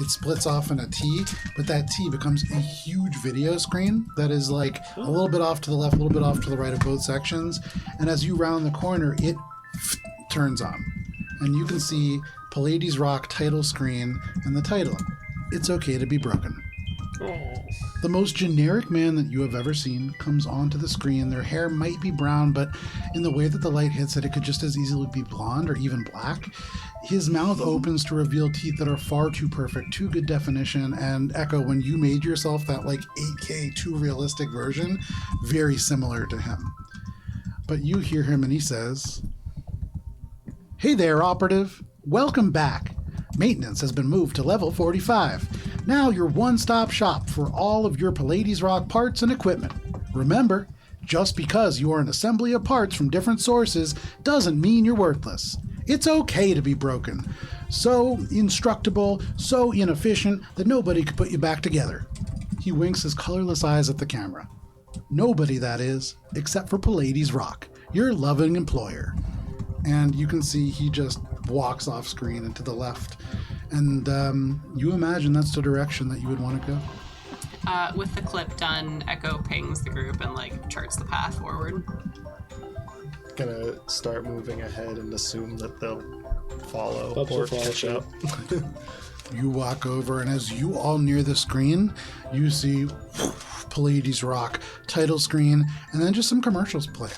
it splits off in a T, but that T becomes a huge video screen that is like a little bit off to the left, a little bit off to the right of both sections. And as you round the corner, it turns on. And you can see Pallades Rock title screen and the title, It's Okay to Be Broken. The most generic man that you have ever seen comes onto the screen. Their hair might be brown, but in the way that the light hits it, it could just as easily be blonde or even black. His mouth opens to reveal teeth that are far too perfect, too good definition. And Echo, when you made yourself that like 8K, too realistic version, very similar to him. But you hear him and he says, "Hey there, operative. Welcome back. Maintenance has been moved to level 45. Now your one-stop shop for all of your Pallades Rock parts and equipment. Remember, just because you are an assembly of parts from different sources doesn't mean you're worthless. It's okay to be broken. So instructable, so inefficient that nobody could put you back together." He winks his colorless eyes at the camera. Nobody, that is, except for Pallades Rock, your loving employer. And you can see he just walks off screen and to the left. And you imagine that's the direction that you would want to go. With the clip done, Echo pings the group and like charts the path forward. Gonna start moving ahead and assume that they'll follow Bubs or will follow, catch up. You walk over, and as you all near the screen, you see Pallades Rock title screen, and then just some commercials play.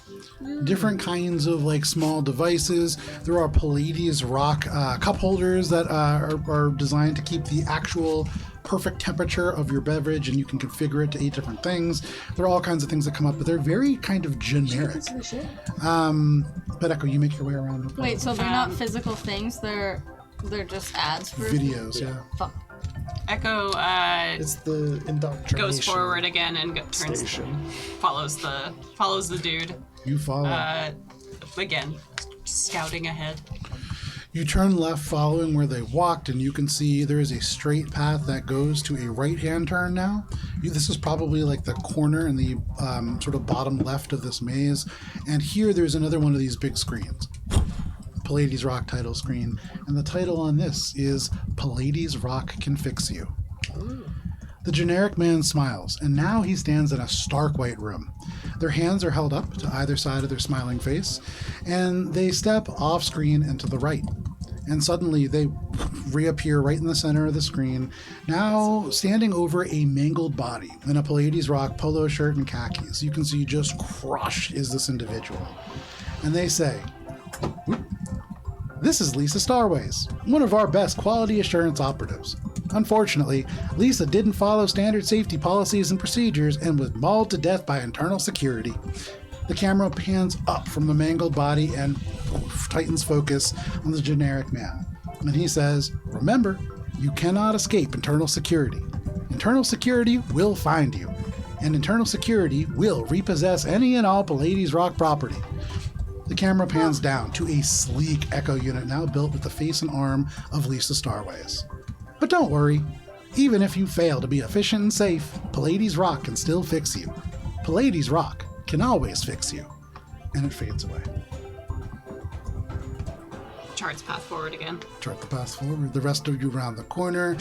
Different kinds of like small devices. There are Pallades Rock cup holders that are designed to keep the actual perfect temperature of your beverage, and you can configure it to 8 different things. There are all kinds of things that come up, but they're very kind of generic. But Echo, you make your way around. Wait, so they're not physical things? They're just ads for videos, yeah. Fuck. Echo It's the indoctrination goes forward again and turns, station. follows the dude. You follow. Again, scouting ahead. You turn left following where they walked, and you can see there is a straight path that goes to a right-hand turn now. This is probably like the corner in the sort of bottom left of this maze. And here there's another one of these big screens. Pallades Rock title screen. And the title on this is Pallades Rock Can Fix You. The generic man smiles, and now he stands in a stark white room. Their hands are held up to either side of their smiling face, and they step off screen and to the right. And suddenly they reappear right in the center of the screen, now standing over a mangled body in a Pallades Rock polo shirt and khakis. You can see just crushed is this individual. And they say, "This is Lisa Starways, one of our best quality assurance operatives. Unfortunately, Lisa didn't follow standard safety policies and procedures and was mauled to death by internal security." The camera pans up from the mangled body and tightens focus on the generic man. And he says, "Remember, you cannot escape internal security. Internal security will find you, and internal security will repossess any and all Pallades Rock property." The camera pans down to a sleek Echo unit now built with the face and arm of Lisa Starways. But don't worry, even if you fail to be efficient and safe, Pallades Rock can still fix you. Pallades Rock can always fix you. And it fades away. Charts path forward again. Chart the path forward. The rest of you round the corner.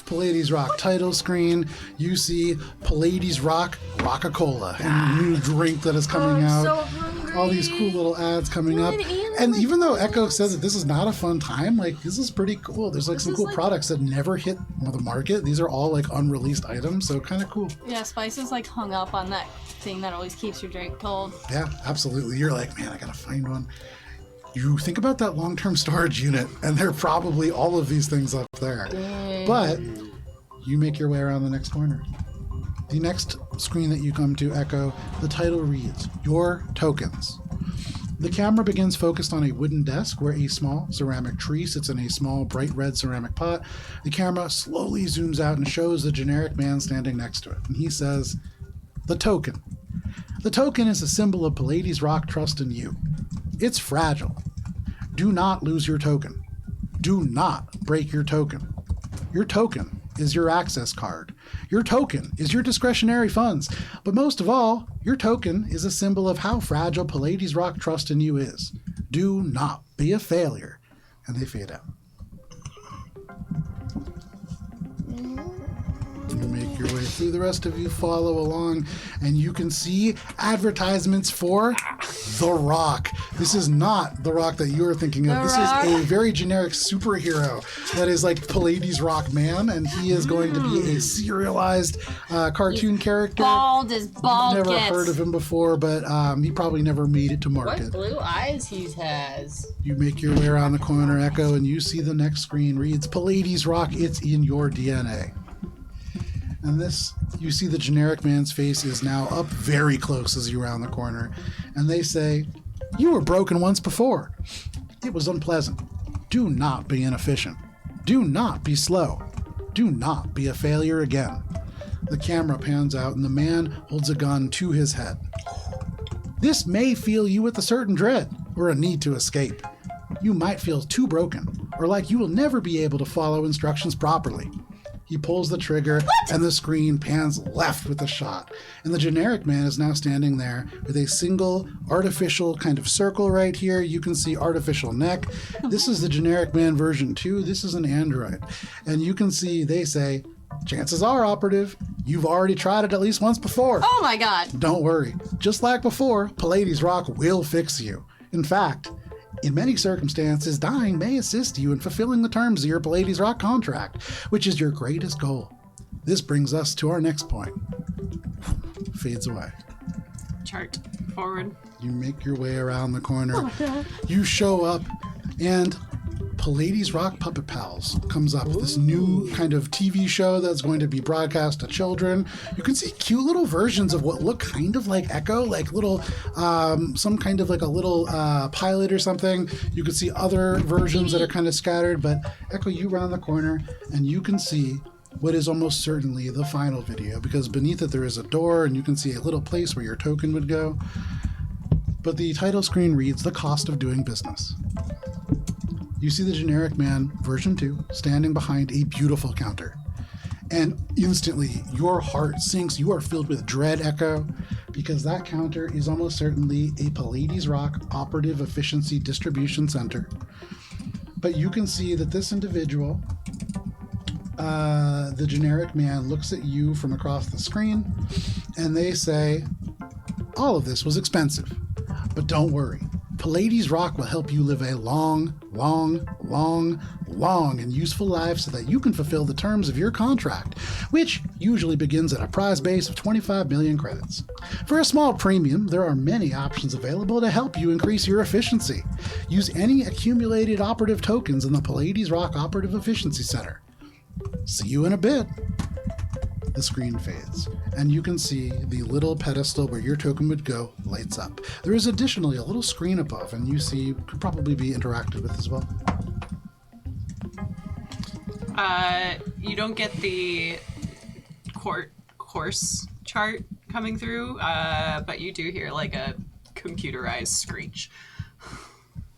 Pallades Rock title screen. You see Pallades Rock Roca-Cola, a new drink that is coming out. So hungry. All these cool little ads coming up. And even though Echo says that this is not a fun time, like this is pretty cool. There's like some cool products that never hit the market. These are all like unreleased items, so kind of cool. Yeah, Spice is like hung up on that thing that always keeps your drink cold. Yeah, absolutely. You're like, man, I gotta find one. You think about that long-term storage unit, and there are probably all of these things up there. Dang. But you make your way around the next corner. The next screen that you come to, Echo, the title reads, Your Tokens. The camera begins focused on a wooden desk where a small ceramic tree sits in a small bright red ceramic pot. The camera slowly zooms out and shows the generic man standing next to it. And he says, The token. The token is a symbol of Pallades Rock trust in you. It's fragile. Do not lose your token. Do not break your token. Your token is your access card. Your token is your discretionary funds. But most of all, your token is a symbol of how fragile Pallades Rock trust in you is. Do not be a failure. And they fade out. You make your way through. The rest of you follow along, and you can see advertisements for The Rock. This is not The Rock that you are thinking of. This is a very generic superhero that is like Pallades Rock Man, and he is going to be a serialized cartoon character. Bald as bald Never gets. heard of him before, but he probably never made it to What market. blue eyes he has. You make your way around the corner, Echo, and you see the next screen reads Pallades Rock, it's in your DNA. And this, you see the generic man's face is now up very close as you round the corner. And they say, you were broken once before. It was unpleasant. Do not be inefficient. Do not be slow. Do not be a failure again. The camera pans out and the man holds a gun to his head. This may fill you with a certain dread or a need to escape. You might feel too broken or like you will never be able to follow instructions properly. He pulls the trigger and the screen pans left with a shot. And the generic man is now standing there with a single artificial kind of circle right here. You can see artificial neck. This is the generic man version 2. This is an android. And you can see they say, chances are, operative, you've already tried it at least once before. Oh my god. Don't worry. Just like before, Pallades Rock will fix you. In fact, in many circumstances, dying may assist you in fulfilling the terms of your Pallades Rock contract, which is your greatest goal. This brings us to our next point. Fades away. Chart forward. You make your way around the corner. You show up, and Pallades Rock Puppet Pals comes up. This new kind of TV show that's going to be broadcast to children. You can see cute little versions of what look kind of like Echo, like little, some kind of like a little pilot or something. You can see other versions that are kind of scattered, but Echo, you round the corner and you can see what is almost certainly the final video, because beneath it there is a door and you can see a little place where your token would go. But the title screen reads, The Cost of Doing Business. You see the generic man, version 2, standing behind a beautiful counter. And instantly, your heart sinks. You are filled with dread, Echo, because that counter is almost certainly a Pallades Rock Operative Efficiency Distribution Center. But you can see that this individual, the generic man, looks at you from across the screen, and they say, all of this was expensive, but don't worry. Pallades Rock will help you live a long and useful life so that you can fulfill the terms of your contract, which usually begins at a prize base of 25 million credits. For a small premium, there are many options available to help you increase your efficiency. Use any accumulated operative tokens in the Pallades Rock Operative Efficiency Center. See you in a bit. The screen fades, and you can see the little pedestal where your token would go lights up. There is additionally a little screen above, and you see could probably be interacted with as well. You don't get the course chart coming through, but you do hear like a computerized screech.